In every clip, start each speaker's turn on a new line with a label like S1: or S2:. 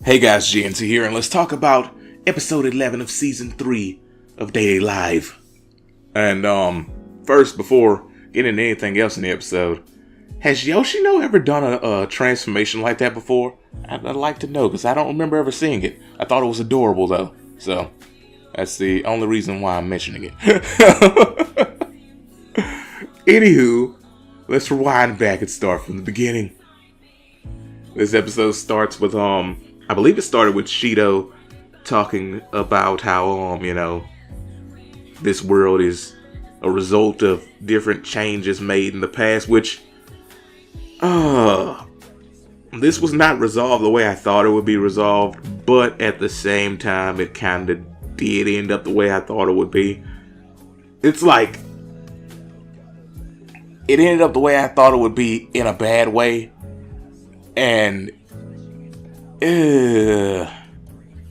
S1: Hey guys, GNT here, and let's talk about episode 11 of season 3 of Day Live. And first, before getting into anything else in the episode, has Yoshino ever done a transformation like that before? I'd like to know, because I don't remember ever seeing it. I thought it was adorable though, so that's the only reason why I'm mentioning it. Anywho, let's rewind back and start from the beginning. This episode starts with I believe it started with Shido talking about how, this world is a result of different changes made in the past, which, this was not resolved the way I thought it would be resolved, but at the same time, it kind of did end up the way I thought it would be. It's like, it ended up the way I thought it would be in a bad way, and I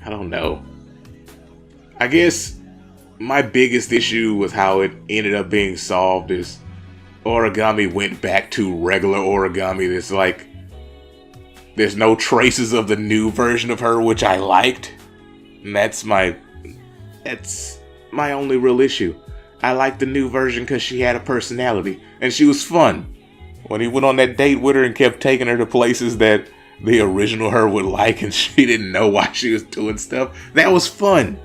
S1: don't know. I guess my biggest issue with how it ended up being solved is Origami went back to regular Origami. There's no traces of the new version of her, which I liked. And that's my only real issue. I liked the new version because she had a personality and she was fun. When he went on that date with her and kept taking her to places that the original her would like, and she didn't know why she was doing stuff. That was fun.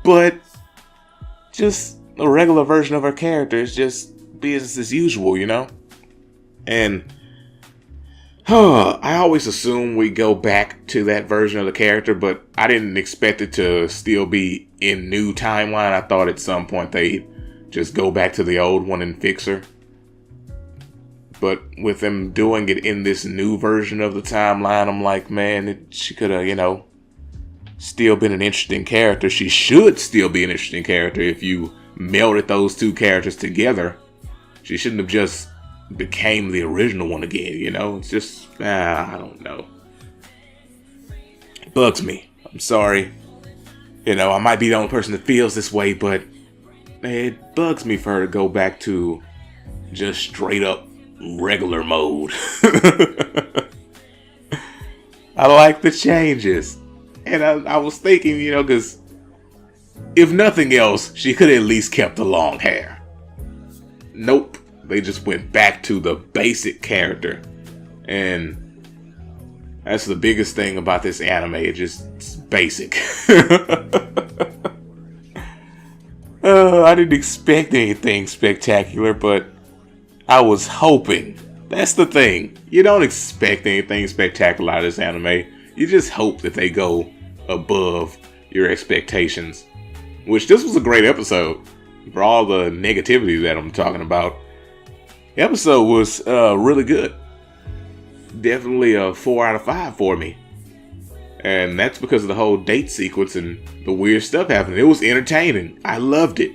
S1: But just a regular version of her character is just business as usual, And I always assume we go back to that version of the character, but I didn't expect it to still be in new timeline. I thought at some point they'd just go back to the old one and fix her. But with them doing it in this new version of the timeline, I'm like, man, she could have, still been an interesting character. She should still be an interesting character if you melded those two characters together. She shouldn't have just became the original one again, It's just, I don't know. It bugs me. I'm sorry. I might be the only person that feels this way, but it bugs me for her to go back to just straight up regular mode. I like the changes. And I was thinking, because if nothing else, she could have at least kept the long hair. Nope. They just went back to the basic character. And that's the biggest thing about this anime. It's basic. I didn't expect anything spectacular, but I was hoping. That's the thing. You don't expect anything spectacular out of this anime. You just hope that they go above your expectations. Which, this was a great episode. For all the negativity that I'm talking about. The episode was really good. Definitely a 4 out of 5 for me. And that's because of the whole date sequence and the weird stuff happening. It was entertaining. I loved it.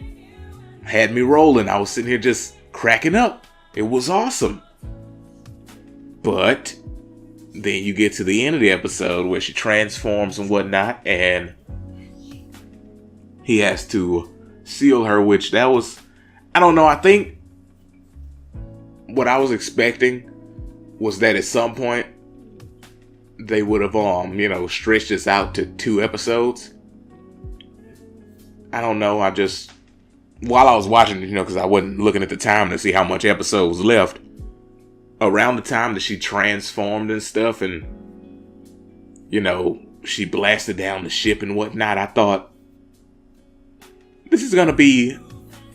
S1: Had me rolling. I was sitting here just cracking up. It was awesome. But then you get to the end of the episode where she transforms and whatnot, and he has to seal her, which that was, I don't know, I think what I was expecting was that at some point they would have stretched this out to 2 episodes. I don't know, while I was watching, because I wasn't looking at the time to see how much episode was left, around the time that she transformed and stuff and, she blasted down the ship and whatnot, I thought, this is going to be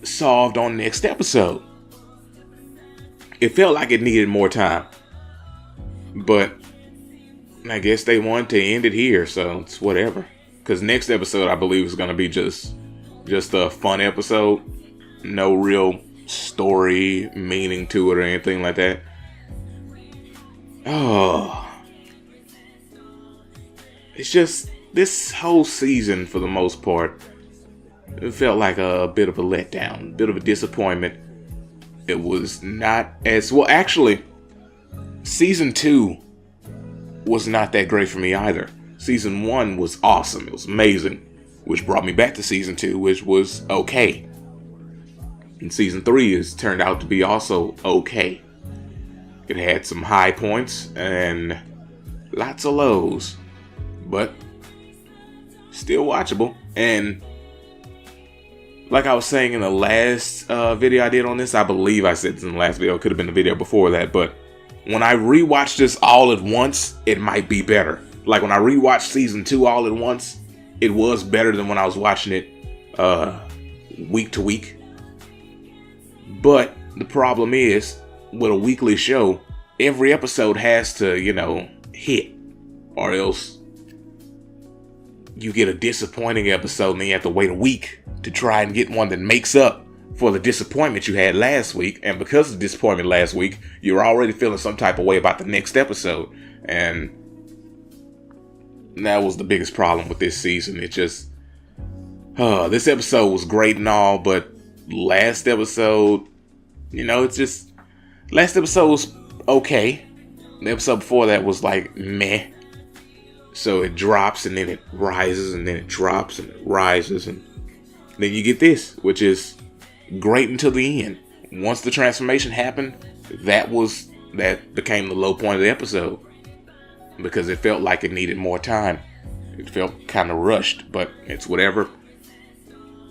S1: solved on next episode. It felt like it needed more time. But I guess they wanted to end it here, so it's whatever. Because next episode, I believe, is going to be just a fun episode. No real story, meaning to it or anything like that. Oh. It's just, this whole season, for the most part, it felt like a bit of a letdown, a bit of a disappointment. It was not as, well, actually, season 2 was not that great for me either. Season 1 was awesome. It was amazing. Which brought me back to season 2, which was okay. And season 3 has turned out to be also okay. It had some high points, and lots of lows, but still watchable. And like I was saying in the last video I did on this, I believe I said this in the last video, it could have been the video before that, but when I rewatch this all at once, it might be better. Like when I rewatched season 2 all at once, it was better than when I was watching it week to week. But the problem is, with a weekly show, every episode has to, hit, or else you get a disappointing episode and then you have to wait a week to try and get one that makes up for the disappointment you had last week. And because of the disappointment last week, you're already feeling some type of way about the next episode. And that was the biggest problem with this season. It just, this episode was great and all, but last episode, last episode was okay. The episode before that was like meh. So it drops and then it rises and then it drops and it rises, and then you get this, which is great until the end. Once the transformation happened, that became the low point of the episode, because it felt like it needed more time. It felt kind of rushed, but it's whatever.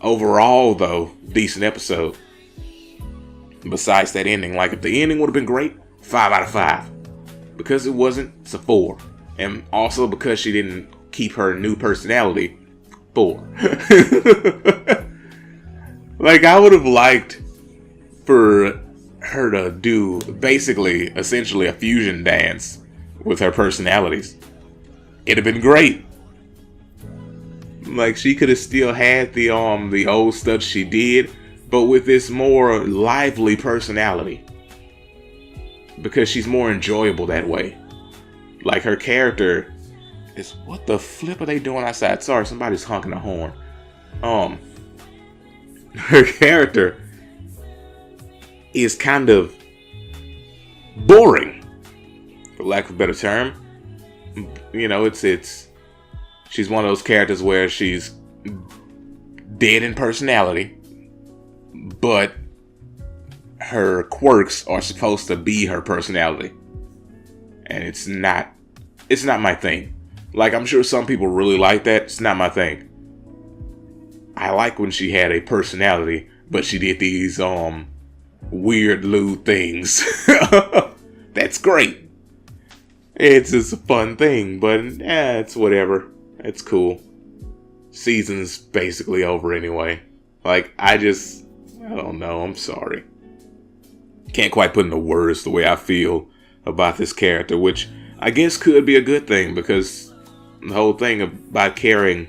S1: Overall, though, decent episode. Besides that ending, like if the ending would have been great, 5 out of 5. Because it wasn't, it's a 4. And also because she didn't keep her new personality, 4. Like, I would have liked for her to do basically, essentially a fusion dance with her personalities. It'd have been great. Like, she could have still had the old stuff she did, but with this more lively personality. Because she's more enjoyable that way. Like, her character is... What the flip are they doing outside? Sorry, somebody's honking a horn. Her character is kind of boring, for lack of a better term. She's one of those characters where she's dead in personality, but her quirks are supposed to be her personality. And it's not my thing. Like, I'm sure some people really like that. It's not my thing. I like when she had a personality, but she did these weird lewd things. That's great. It's just a fun thing, but it's whatever. It's cool. Season's basically over anyway. Like, I don't know. I'm sorry. Can't quite put into words the way I feel about this character, which I guess could be a good thing, because the whole thing about caring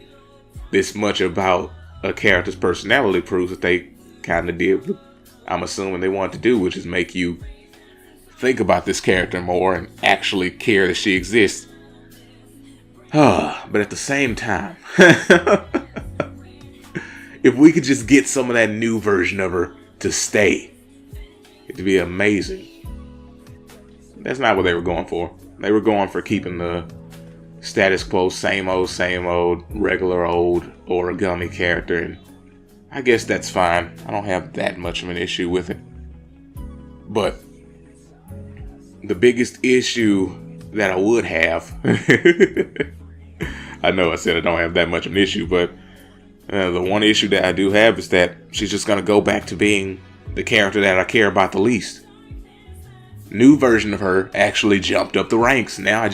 S1: this much about a character's personality proves that they kind of did what I'm assuming they want to do, which is make you think about this character more and actually care that she exists. But at the same time, if we could just get some of that new version of her to stay, it'd be amazing. That's not what they were going for. They were going for keeping the status quo, same old, regular old Origami character, and I guess that's fine. I don't have that much of an issue with it. But the biggest issue that I would have, I know I said I don't have that much of an issue, but the one issue that I do have is that she's just going to go back to being the character that I care about the least. New version of her actually jumped up the ranks. Now I'm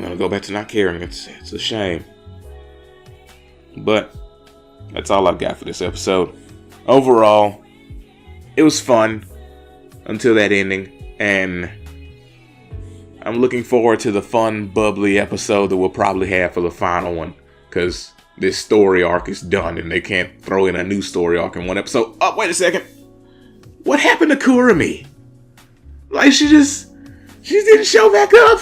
S1: going to go back to not caring. It's a shame. But that's all I've got for this episode. Overall, it was fun until that ending, and I'm looking forward to the fun, bubbly episode that we'll probably have for the final one, because this story arc is done and they can't throw in a new story arc in one episode. Oh, wait a second. What happened to Kurumi? Like, she didn't show back up.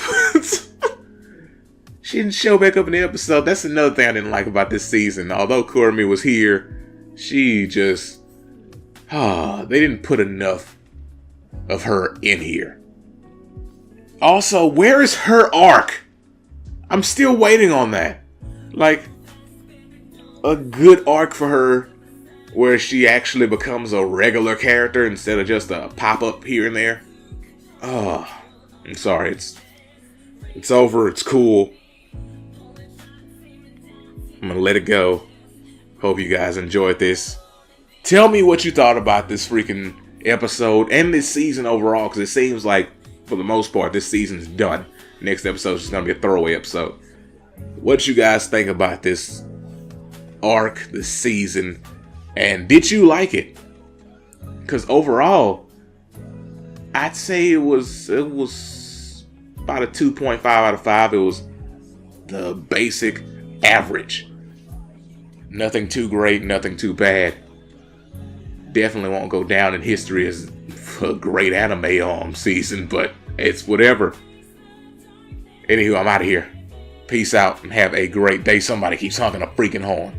S1: She didn't show back up in the episode. That's another thing I didn't like about this season. Although Kurumi was here, she just... they didn't put enough of her in here. Also, where is her arc? I'm still waiting on that. Like, a good arc for her where she actually becomes a regular character instead of just a pop-up here and there. I'm sorry, It's over. It's cool. I'm gonna let it go. Hope you guys enjoyed this. Tell me what you thought about this freaking episode and this season overall, because it seems like, for the most part, this season's done. Next episode is just gonna be a throwaway episode. What you guys think about this arc, this season, and did you like it? Because overall, I'd say it was about a 2.5 out of 5. It was the basic average. Nothing too great, nothing too bad. Definitely won't go down in history as a great anime season, but it's whatever. Anywho, I'm out of here. Peace out and have a great day. Somebody keeps honking a freaking horn.